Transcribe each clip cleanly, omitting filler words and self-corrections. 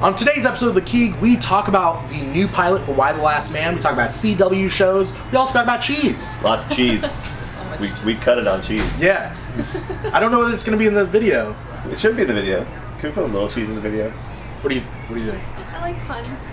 On today's episode of The Keeg, we talk about the new pilot for Why the Last Man. We talk about CW shows. We also talk about cheese. Lots of cheese. we cut it on cheese. Yeah. I don't know whether it's going to be in the video. It should be in the video. Can we put a little cheese in the video? What do you think? I like puns.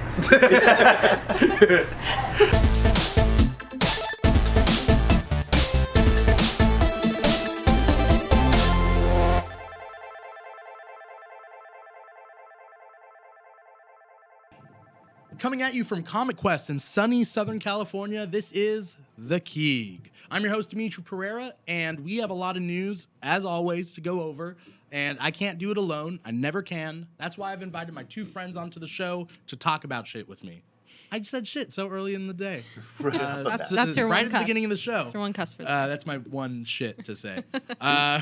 Coming at you from Comic Quest in sunny Southern California, this is The Keeg. I'm your host, Dimithri Perera, and we have a lot of news, as always, to go over. And I can't do it alone. I never can. That's why I've invited my two friends onto the show to talk about shit with me. I just said shit so early in the day. That's your right one at the cuss. beginning of the show. That's your one cuss for That's my one shit to say. I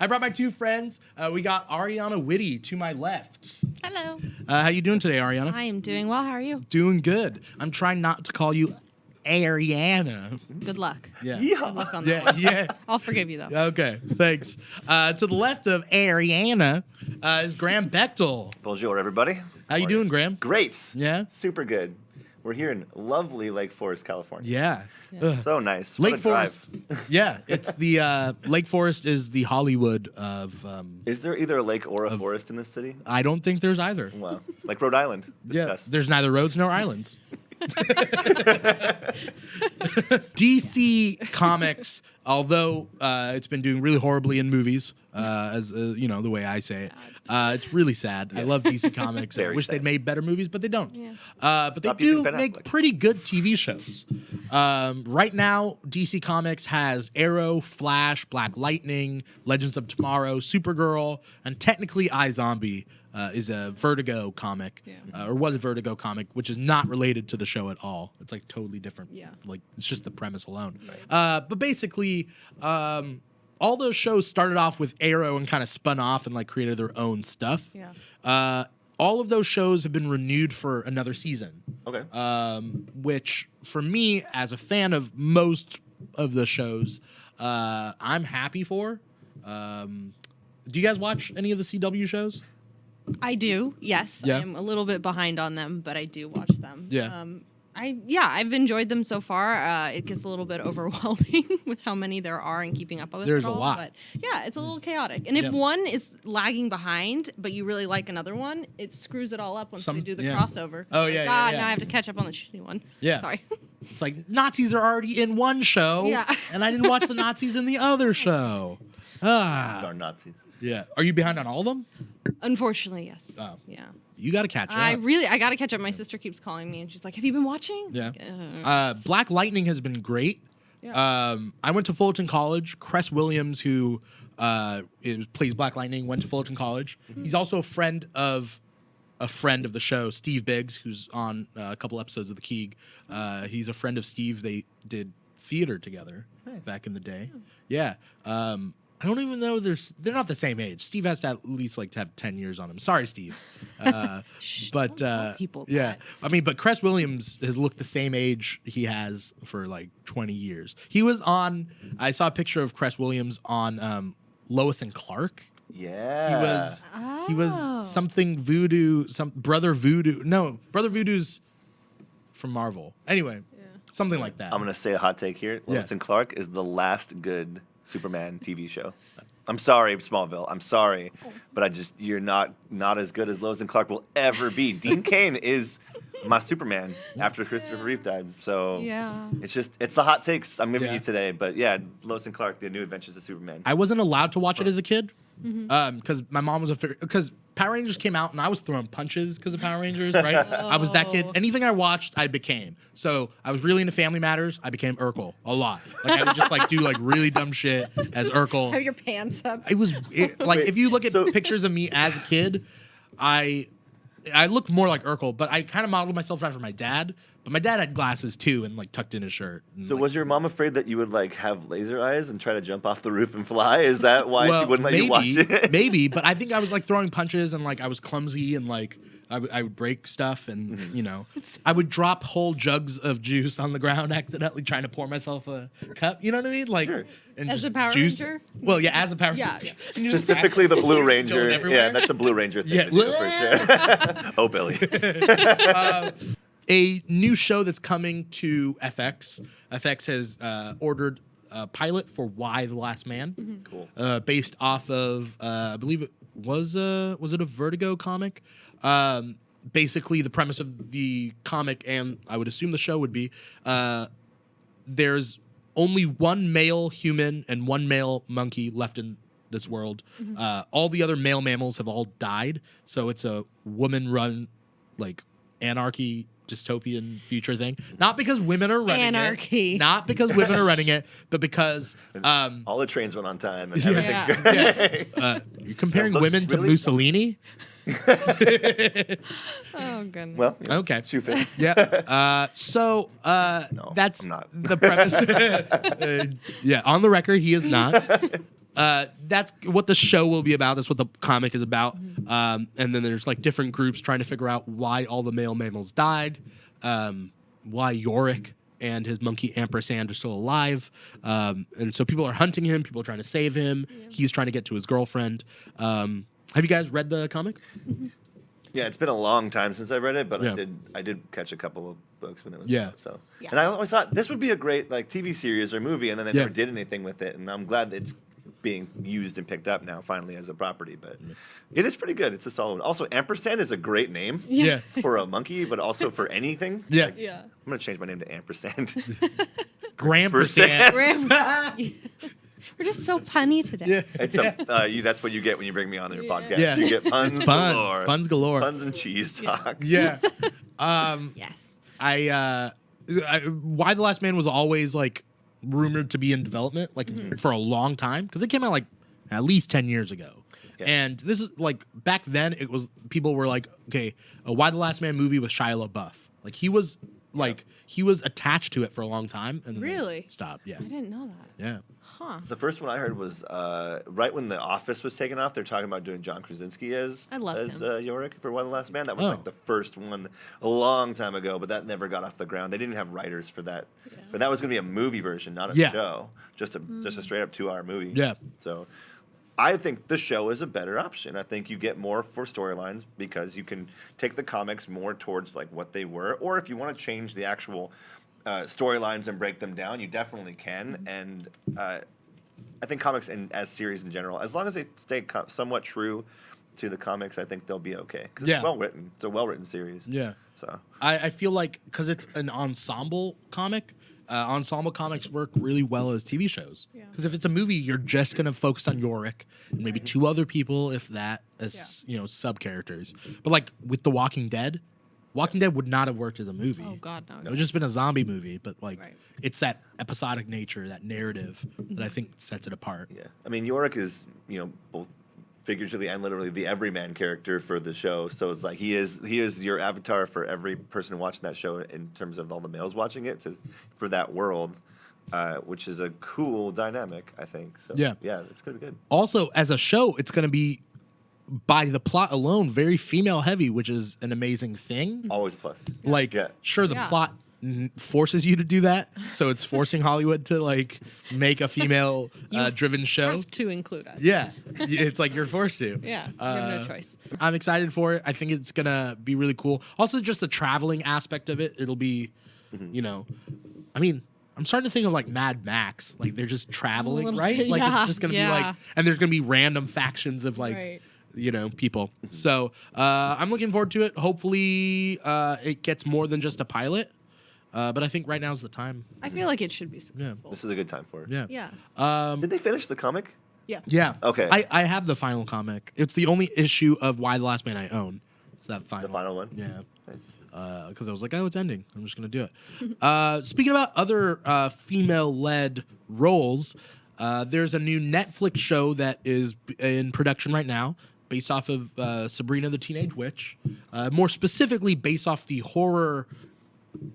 brought my two friends. We got Ariana Whitty to my left. Hello. How you doing today, Ariana? I am doing well. How are you? Doing good. I'm trying not to call you Ariana. Good luck. Yeah. Good luck on that one. Yeah. I'll forgive you, though. Okay, thanks. To the left of Ariana is Graham Beightol. Bonjour, everybody. How you doing, Graham? Great. Yeah? Super good. We're here in lovely Lake Forest, California. Yeah. So nice. What Lake a drive. Forest. Yeah, it's the Lake Forest is the Hollywood of. Is there either a lake or a forest in this city? I don't think there's either. Wow. Like Rhode Island. Yeah, Discuss. there's neither roads nor islands. DC Comics, although it's been doing really horribly in movies, as you know, the way I say it, it's really sad. I love DC Comics. I Very wish sad. they'd made better movies, but they don't. Yeah. But Stop they using do Ben make Affleck. pretty good TV shows. Right now, DC Comics has Arrow, Flash, Black Lightning, Legends of Tomorrow, Supergirl, and technically iZombie. Is a Vertigo comic, or was a Vertigo comic, which is not related to the show at all. It's like totally different. Yeah. Like it's just the premise alone. But basically, all those shows started off with Arrow and kind of spun off and like created their own stuff. Yeah. All of those shows have been renewed for another season. Okay. Which for me, as a fan of most of the shows, I'm happy for. Do you guys watch any of the CW shows? I do, yes. Yeah. I'm a little bit behind on them, but I do watch them. Yeah. I've enjoyed them so far. It gets a little bit overwhelming with how many there are and keeping up with There's it all. a lot. But yeah, it's a little chaotic. And if one is lagging behind, but you really like another one, it screws it all up once they do the crossover. Oh, Like, yeah, God, yeah. now I have to catch up on the shitty one. Yeah. Sorry. It's like Nazis are already in one show, Yeah. and I didn't watch the Nazis in the other show. Darn Nazis. Yeah. Are you behind on all of them? Unfortunately, yes. Oh. Yeah. You got to catch up. I got to catch up. My sister keeps calling me and she's like, "Have you been watching?" Yeah. Like, Black Lightning has been great. Yeah. I went to Fullerton College. Cress Williams, who plays Black Lightning, went to Fullerton College. Mm-hmm. He's also a friend of the show, Steve Biggs, who's on a couple episodes of The Keeg. He's a friend of Steve. They did theater together back in the day. Yeah. I don't even know they're not the same age. Steve has to at least like to have 10 years on him. Sorry, Steve. But don't tell people yeah, that. I mean, but Cress Williams has looked the same age he has for like 20 years. He was on. I saw a picture of Cress Williams on Lois and Clark. Yeah. He was something Voodoo, some Brother Voodoo. No, Brother Voodoo's from Marvel. Anyway, something like that. I'm going to say a hot take here. Yeah. Lois and Clark is the last good Superman TV show. I'm sorry, Smallville. I'm sorry. But you're not as good as Lois and Clark will ever be. Dean Cain is my Superman after Christopher Reeve died. So Yeah. it's the hot takes I'm giving Yeah. you today. But yeah, Lois and Clark, The New Adventures of Superman. I wasn't allowed to watch it as a kid because my mom was because Power Rangers came out and I was throwing punches because of Power Rangers, right? I was that kid. Anything I watched, I became. So I was really into Family Matters. I became Urkel a lot. Like I would just like do like really dumb shit as Urkel. Have your pants up. It was like if you look at pictures of me as a kid, I look more like Urkel, but I kind of modeled myself after my dad. But my dad had glasses too, and like tucked in his shirt. And, So like, was your mom afraid that you would like have laser eyes and try to jump off the roof and fly? Is that why she wouldn't let you watch it? Maybe, but I think I was like throwing punches and like I was clumsy and like I would break stuff and you know I would drop whole jugs of juice on the ground accidentally trying to pour myself a cup. You know what I mean? Like Sure. and As just a Power juice. Ranger? Well, yeah, as a Power Yeah, Ranger. yeah. And you're just Specifically the Blue going Ranger. everywhere. Yeah, that's a Blue Ranger thing Yeah. to do for sure. Oh, Billy. A new show that's coming to FX. FX has ordered a pilot for Why the Last Man. Cool. Based off of I believe it was it a Vertigo comic? Basically, the premise of the comic, and I would assume the show would be, there's only one male human and one male monkey left in this world. All the other male mammals have all died, so it's a woman-run, like, anarchy, dystopian future thing. Not because women are running Anarchy. it. Not because women are running it, but because... All the trains went on time and Yeah. everything's Yeah. great. you're comparing That looks women to really- Mussolini? Oh goodness. Well, you know, Okay. shoe fit. Yeah. So that's I'm not. the premise. Yeah, on the record, he is not. That's what the show will be about. That's what the comic is about. And then there's like different groups trying to figure out why all the male mammals died, why Yorick and his monkey ampersand are still alive. And so people are hunting him. People are trying to save him. Yeah. He's trying to get to his girlfriend. Have you guys read the comic? Yeah, it's been a long time since I read it, but Yeah. I did catch a couple of books when it was out. So, Yeah. and I always thought this would be a great like TV series or movie, and then they Yeah. never did anything with it. And I'm glad that it's being used and picked up now finally as a property. But it is pretty good. It's a solid one. Also, ampersand is a great name Yeah. for a monkey, but also for anything. Yeah. Like, Yeah. I'm gonna change my name to ampersand. Graham Percent. We're just so punny today. Yeah. It's that's what you get when you bring me on your podcast. Yeah. You get puns Puns. galore. Puns galore. Puns and cheese talk. Yeah. Yes. I Why the Last Man was always like rumored to be in development like for a long time because it came out like at least 10 years ago. Yeah. And this is like back then it was people were like, okay, a Why the Last Man movie with Shia LaBeouf. Like he was like he was attached to it for a long time and then they Really? stopped. Yeah. I didn't know that. Yeah. Huh. The first one I heard was right when The Office was taken off. They're talking about doing John Krasinski as I love Yorick for Why the Last Man. That was Oh. like the first one a long time ago, but that never got off the ground. They didn't have writers for that. Yeah. But that was going to be a movie version, not a Yeah. show. Just a straight up 2-hour movie. Yeah. So I think the show is a better option. I think you get more for storylines because you can take the comics more towards like what they were, or if you want to change the actual storylines and break them down, you definitely can. And I think comics as series in general, as long as they stay somewhat true to the comics, I think they'll be okay. Because Yeah. it's well written. It's a well written series. Yeah. So I feel like because it's an ensemble comic, ensemble comics work really well as TV shows. Yeah. Because if it's a movie, you're just gonna focus on Yorick and maybe two other people, if that, as sub characters. But like with The Walking Dead would not have worked as a movie. Oh God, no. It would just been a zombie movie. But like, Right. it's that episodic nature, that narrative that I think sets it apart. yeah, I mean Yorick is both figuratively and literally the everyman character for the show. So it's like he is your avatar for every person watching that show in terms of all the males watching it for that world, which is a cool dynamic, I think. So Yeah. it's gonna be good. Also, as a show, it's gonna be by the plot alone very female heavy, which is an amazing thing. Always a plus. Like, Yeah. sure, the Yeah. plot forces you to do that, so it's forcing Hollywood to like make a female driven show. Have to include us. Yeah, it's like you're forced to. Yeah. You have no choice. I'm excited for it. I think it's gonna be really cool. Also, just the traveling aspect of it. It'll be, I mean, I'm starting to think of like Mad Max. Like they're just traveling, little right? bit, Like yeah, it's just gonna be yeah. like, and there's gonna be random factions of like. Right. People. So I'm looking forward to it. Hopefully it gets more than just a pilot. But I think right now is the time. I feel like it should be successful. This is a good time for it. Yeah. Yeah. Did they finish the comic? Yeah. Yeah. Okay. I have the final comic. It's the only issue of Why the Last Man I own. It's that final. The final one? Yeah. Nice. Because I was like, oh, it's ending. I'm just going to do it. Speaking about other female-led roles, there's a new Netflix show that is in production right now based off of Sabrina the Teenage Witch. More specifically, based off the horror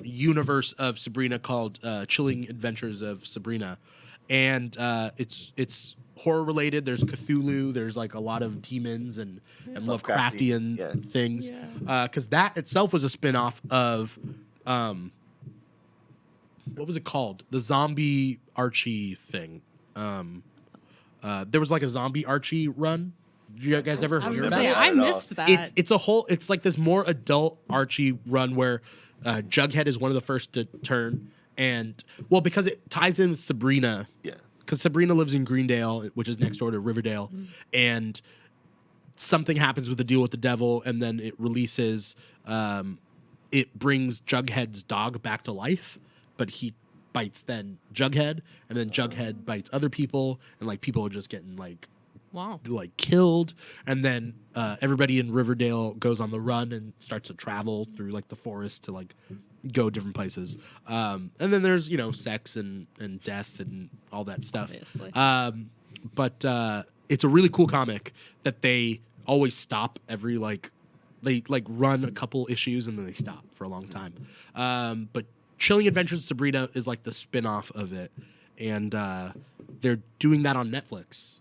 universe of Sabrina called Chilling Adventures of Sabrina, and it's horror related. There's Cthulhu. There's like a lot of demons and Lovecraftian things. Because that itself was a spinoff of what was it called? The zombie Archie thing. There was like a zombie Archie run. Did you guys ever hear about it? I missed that. It's like this more adult Archie run where Jughead is one of the first to turn, and because it ties in with Sabrina. Yeah. Because Sabrina lives in Greendale, which is next door to Riverdale, and something happens with the deal with the devil, and then it releases. It brings Jughead's dog back to life, but he bites then Jughead, and then Jughead bites other people, and like people are just getting like killed, and then everybody in Riverdale goes on the run and starts to travel through like the forest to like go different places, and then there's sex and death and all that stuff. Obviously. But it's a really cool comic that they always stop every they run a couple issues and then they stop for a long time. But Chilling Adventures of Sabrina is like the spin-off of it, and they're doing that on Netflix.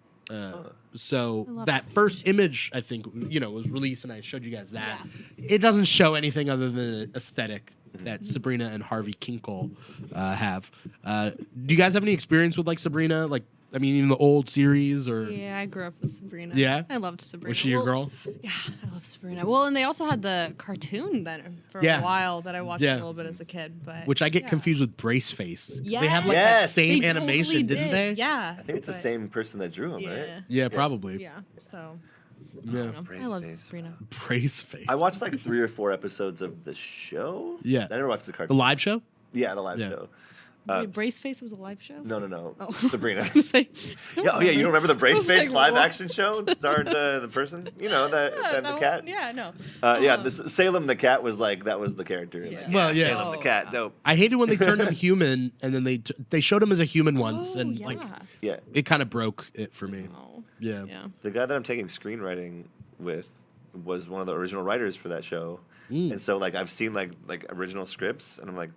So that first image, I think, was released, and I showed you guys that. Yeah. It doesn't show anything other than the aesthetic that Sabrina and Harvey Kinkle have. Do you guys have any experience with like Sabrina? Like, I mean, even the old series, or yeah, I grew up with Sabrina. Yeah, I loved Sabrina. Was she your girl? Yeah, I love Sabrina. Well, and they also had the cartoon then for a while that I watched a little bit as a kid, but which I get confused with Braceface. Yeah, they have like that same animation, totally didn't they? Yeah, I think it's the same person that drew him, right? Yeah, probably. Yeah, so. Yeah, I love Sabrina. Braceface. I watched like 3 or 4 episodes of the show. Yeah, I never watched the cartoon. The live show. Yeah, the live show. Wait, Braceface was a live show? No. Oh. Sabrina. I was gonna say, you don't remember the Braceface live action show? It starred the person, the cat. Yeah, no. Salem the cat was like that was the character. Yeah. Well, yeah. Salem the cat, dope. I hated when they turned him human, and then they showed him as a human once, and it kind of broke it for me. Oh. Yeah. The guy that I'm taking screenwriting with was one of the original writers for that show, and so like I've seen like original scripts, and I'm like,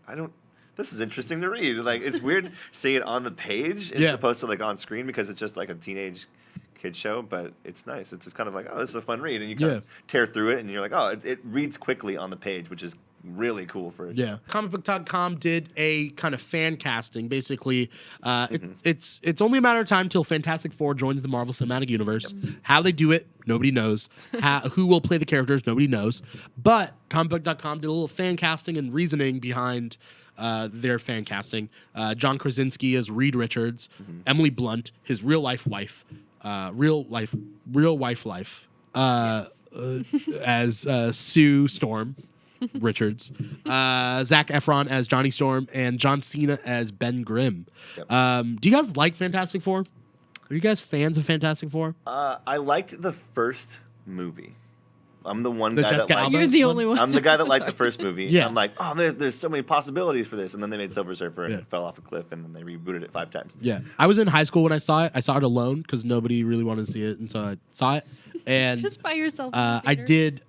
this is interesting to read. Like, it's weird seeing it on the page as opposed to like on screen because it's just like a teenage kid show, but it's nice. It's just kind of like, this is a fun read, and you kind of tear through it, and you're like, it reads quickly on the page, which is really cool for it. Yeah. Comicbook.com did a kind of fan casting. Basically, it's only a matter of time till Fantastic Four joins the Marvel Cinematic Universe. How they do it, nobody knows. Who will play the characters, nobody knows. But comicbook.com did a little fan casting and reasoning behind their fan casting. John Krasinski as Reed Richards, Emily Blunt, his real wife, as Sue Storm Richards, Zac Efron as Johnny Storm, and John Cena as Ben Grimm. Yep. Do you guys like Fantastic Four? Are you guys fans of Fantastic Four? I liked the first movie. I'm the one guy that liked. You're the only one. I'm the guy that liked the first movie. Yeah. I'm like, there's so many possibilities for this, and then they made Silver Surfer, and it fell off a cliff, and then they rebooted it 5 times. Yeah, I was in high school when I saw it. I saw it alone because nobody really wanted to see it, and so I saw it. And just by yourself. I did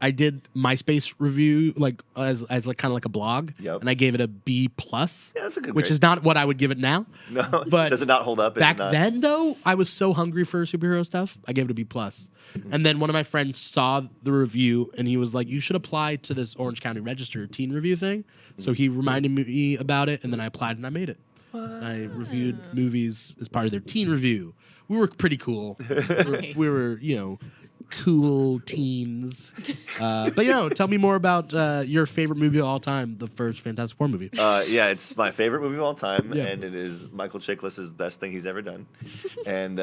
MySpace review as like kind of like a blog, and I gave it a B+. Yeah, that's a good. Which is not what I would give it now. No, but does it not hold up? Back then, though, I was so hungry for superhero stuff. I gave it a B+. And then one of my friends saw the review, and he was like, "You should apply to this Orange County Register teen review thing." So he reminded me about it, and then I applied and I made it. I reviewed movies as part of their teen review. We were pretty cool. we were cool teens. But tell me more about your favorite movie of all time, the first Fantastic Four movie. It's my favorite movie of all time, and it is Michael Chiklis' best thing he's ever done. And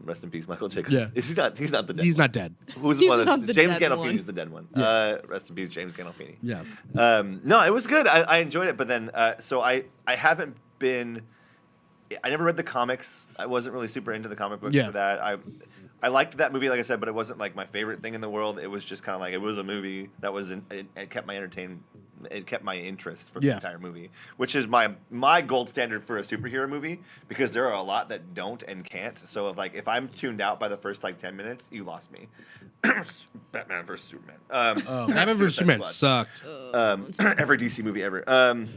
rest in peace, Michael Chiklis. Yeah. He's not the dead. He's not dead. Who's one of the James Gandolfini is the dead one. Yeah. Rest in peace, James Gandolfini. Yeah. No, it was good. I enjoyed it, but then so I haven't been I never read the comics. I wasn't really super into the comic books for that. I liked that movie, like I said, but it wasn't like my favorite thing in the world. It was just kind of like it was a movie that was it kept my it kept my interest for the entire movie, which is my gold standard for a superhero movie, because there are a lot that don't and can't. So if I'm tuned out by the first like 10 minutes, you lost me. Batman vs Superman. Batman vs Superman sucked. Every DC movie ever.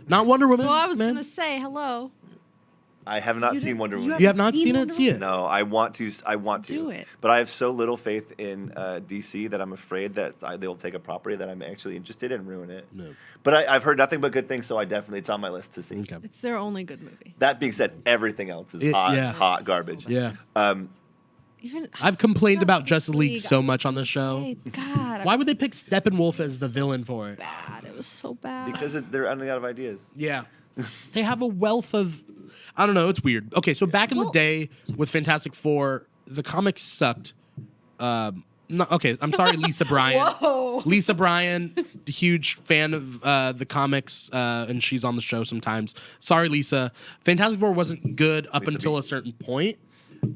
Not Wonder Woman. Well, I was gonna say hello. I have not seen Wonder Woman. You have not seen it? See it. No, I want to. Do it. But I have so little faith in DC that I'm afraid that they'll take a property that I'm actually interested in and ruin it. No. But I've heard nothing but good things, so it's on my list to see. Okay. It's their only good movie. That being said, everything else is hot garbage. Yeah. Even I've complained about Justice League so much on this show. God. Why would they pick Steppenwolf as the villain for it? Bad. It was so bad. Because they're running out of ideas. Yeah. They have a wealth of, I don't know, it's weird. Okay, so back in the day with Fantastic Four, the comics sucked. Okay, I'm sorry, Lisa Bryan. Whoa. Lisa Bryan, huge fan of the comics, and she's on the show sometimes. Sorry, Lisa. Fantastic Four wasn't good up until a certain point,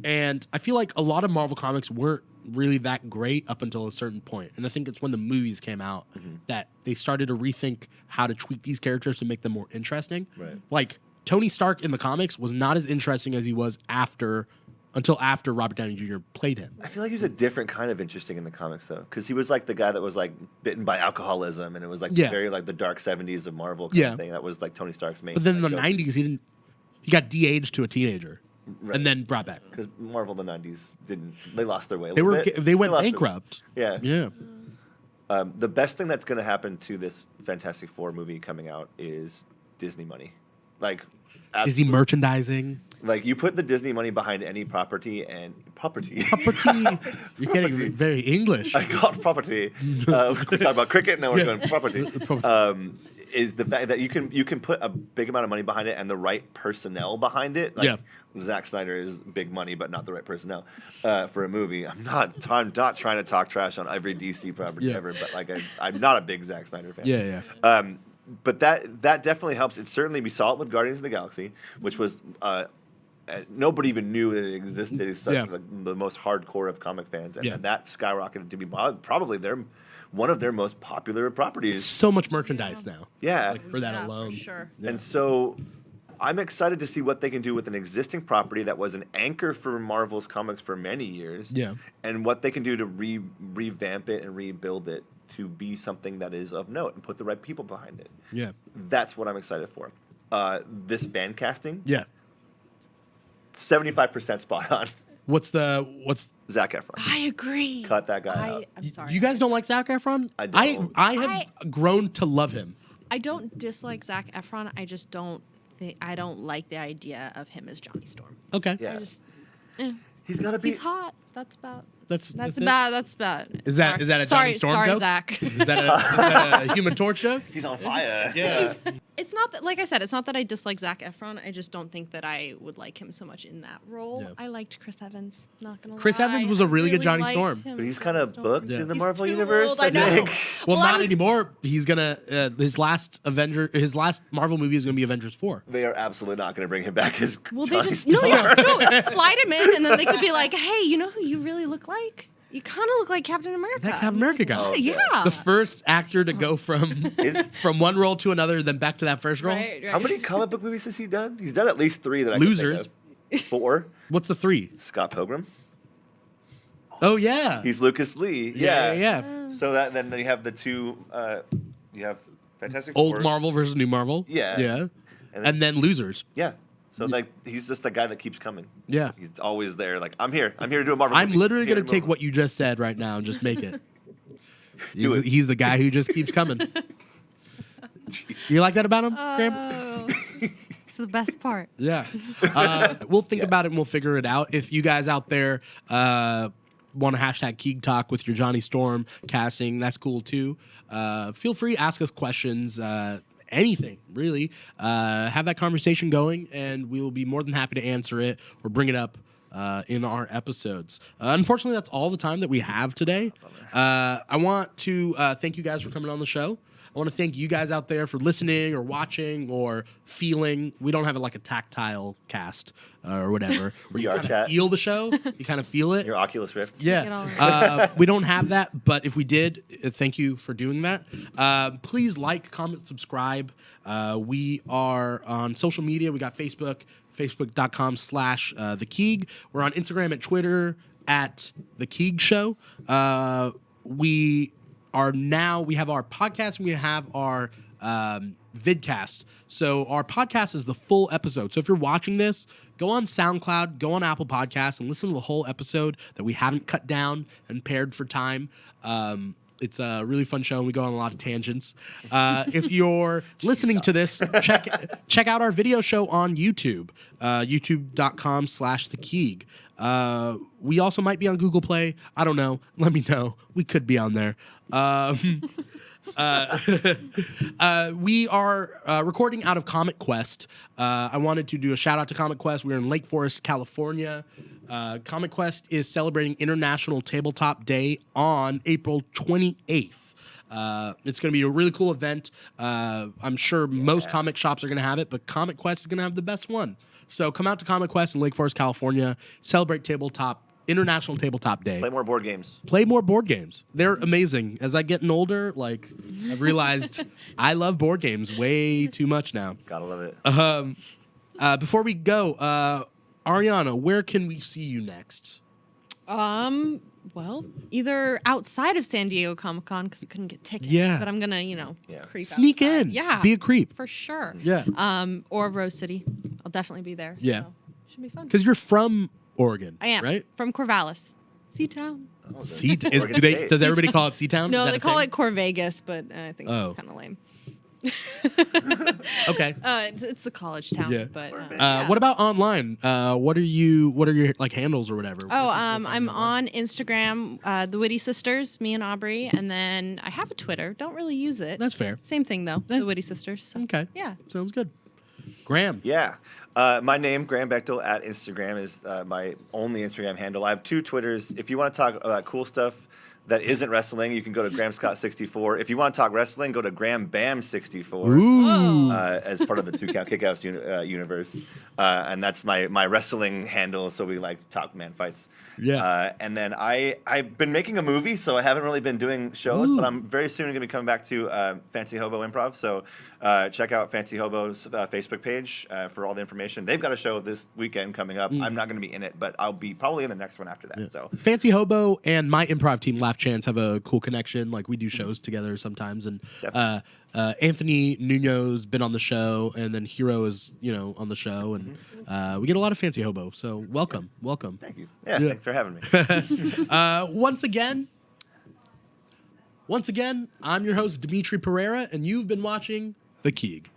and I feel like a lot of Marvel comics weren't really that great up until a certain point. And I think it's when the movies came out that they started to rethink how to tweak these characters to make them more interesting. Right. Like, Tony Stark in the comics was not as interesting as he was until after Robert Downey Jr. played him. I feel like he was a different kind of interesting in the comics, though, because he was like the guy that was like bitten by alcoholism, and it was like very like the dark 70s of Marvel kind of thing. That was like Tony Stark's main. But then in the 90s, he got de-aged to a teenager. Right. And then brought back. Because Marvel in the 90s they lost their way a little bit. They went bankrupt. Yeah. Yeah. The best thing that's going to happen to this Fantastic Four movie coming out is Disney money. Like, Disney merchandising. Like, you put the Disney money behind any property and property. You're getting very English. I got property. We're talking about cricket. Now we're going property. Is the fact that you can put a big amount of money behind it and the right personnel behind it. Like, Zack Snyder is big money, but not the right personnel for a movie. I'm not trying to talk trash on every DC property ever, but like I'm not a big Zack Snyder fan. Yeah. But that definitely helps. It certainly, we saw it with Guardians of the Galaxy, which was nobody even knew that it existed. It's like the most hardcore of comic fans, and that skyrocketed to be probably one of their most popular properties. So much merchandise now. Yeah, like for that alone. For sure. Yeah. And so I'm excited to see what they can do with an existing property that was an anchor for Marvel's comics for many years. Yeah, and what they can do to revamp it and rebuild it to be something that is of note and put the right people behind it. Yeah, that's what I'm excited for. This fan casting. Yeah. 75% spot on. What's Zac Efron? I agree. Cut that guy out. I'm sorry. You guys don't like Zac Efron? I don't. I have grown to love him. I don't dislike Zac Efron. I just don't I don't like the idea of him as Johnny Storm. Okay. Yeah. I just he's got to be. He's hot. That's about. That's about. Is that a Johnny Storm sorry, joke? Zach. Is that a Human Torch joke? He's on fire. Yeah. It's not that, like I said, it's not that I dislike Zac Efron. I just don't think that I would like him so much in that role. Yeah. I liked Chris Evans. Not gonna lie. Chris Evans was a really good Johnny Storm. But he's kind of booked in the Marvel too universe. Old, I know. Well, not anymore. He's gonna his last Marvel movie is gonna be Avengers 4. They are absolutely not gonna bring him back as. Well, Johnny they just Storm. no, slide him in, and then they could be like, "Hey, you know who you really look like? You kind of look like Captain America." That Captain America guy. Oh, yeah. The first actor to go from one role to another, then back to that first role. Right. How many comic book movies has he done? He's done at least 3 that I Losers. can think of. 4. What's the 3? Scott Pilgrim. Oh yeah. He's Lucas Lee. Yeah. So then you have the 2. You have Fantastic Old Four. Marvel versus New Marvel. Yeah. Yeah. And then Losers. Yeah. So like he's just the guy that keeps coming. Yeah. He's always there. Like, I'm here to do a Marvel I'm movie. literally gonna take what you just said right now and just make it. He's the guy who just keeps coming. You like that about him, Graham? It's the best part. Yeah. We'll think about it and we'll figure it out. If you guys out there want to hashtag Keeg Talk with your Johnny Storm casting, that's cool too. Feel free, ask us questions. Anything, really. Have that conversation going, and we will be more than happy to answer it or bring it up in our episodes. Unfortunately, that's all the time that we have today. I want to thank you guys for coming on the show. I want to thank you guys out there for listening or watching or feeling. We don't have like a tactile cast or whatever, where you kind of feel the show. You kind of feel it. Your Oculus Rift. Yeah. We don't have that, but if we did, thank you for doing that. Please like, comment, subscribe. We are on social media. We got Facebook, facebook.com/The Keeg. We're on Instagram and Twitter at The Keeg Show. We have our podcast and we have our vidcast. So our podcast is the full episode. So if you're watching this, go on SoundCloud, go on Apple Podcasts, and listen to the whole episode that we haven't cut down and paired for time. It's a really fun show, and we go on a lot of tangents. If you're listening to this, check out our video show on YouTube, youtube.com/The Keeg. We also might be on Google Play. I don't know. Let me know. We could be on there. We are recording out of Comic Quest. I wanted to do a shout out to Comic Quest. We're in Lake Forest, California. Comic Quest is celebrating International Tabletop Day on April 28th. It's going to be a really cool event. I'm sure most comic shops are going to have it, but Comic Quest is going to have the best one. So come out to Comic Quest in Lake Forest, California. Celebrate International Tabletop Day. Play more board games. Play more board games. They're amazing. As I getting older, like I've realized I love board games way too much now. Gotta love it. Before we go, Ariana, where can we see you next? Well, either outside of San Diego Comic-Con because I couldn't get tickets. Yeah. But I'm gonna, creep Sneak outside. in. Yeah. Be a creep. For sure. Yeah. Or Rose City. I'll definitely be there. Yeah. So, should be fun. Because you're from Oregon. I am. Right? From Corvallis. Seatown. Does everybody call it Seatown? No, they call it Corvegas, but I think it's kind of lame. Okay. It's the college town. Yeah. But what about online? What are your like handles or whatever? Oh, I'm on Instagram, the Witty Sisters, me and Aubrey, and then I have a Twitter. Don't really use it. That's fair. Same thing though. The Witty Sisters. So, okay. Yeah. Sounds good. Graham. Yeah. My name, Graham Beightol, at Instagram is my only Instagram handle. I have 2 Twitters. If you want to talk about cool stuff that isn't wrestling, you can go to GrahamScott64. If you want to talk wrestling, go to GrahamBam64 as part of the 2 Count Kickouts universe. And that's my wrestling handle, so we like talk man fights. Yeah. And then I've been making a movie, so I haven't really been doing shows, but I'm very soon going to be coming back to Fancy Hobo Improv. So check out Fancy Hobo's Facebook page for all the information. They've got a show this weekend coming up. I'm not going to be in it, but I'll be probably in the next one after that. Yeah. So Fancy Hobo and my improv team, Laugh Chance, have a cool connection. Like we do shows together sometimes, and Anthony Nuno's been on the show, and then Hero is on the show, and we get a lot of Fancy Hobo. So welcome. Thank you. Yeah, thanks for having me. Once again, I'm your host Dimithri Perera, and you've been watching The Keeg.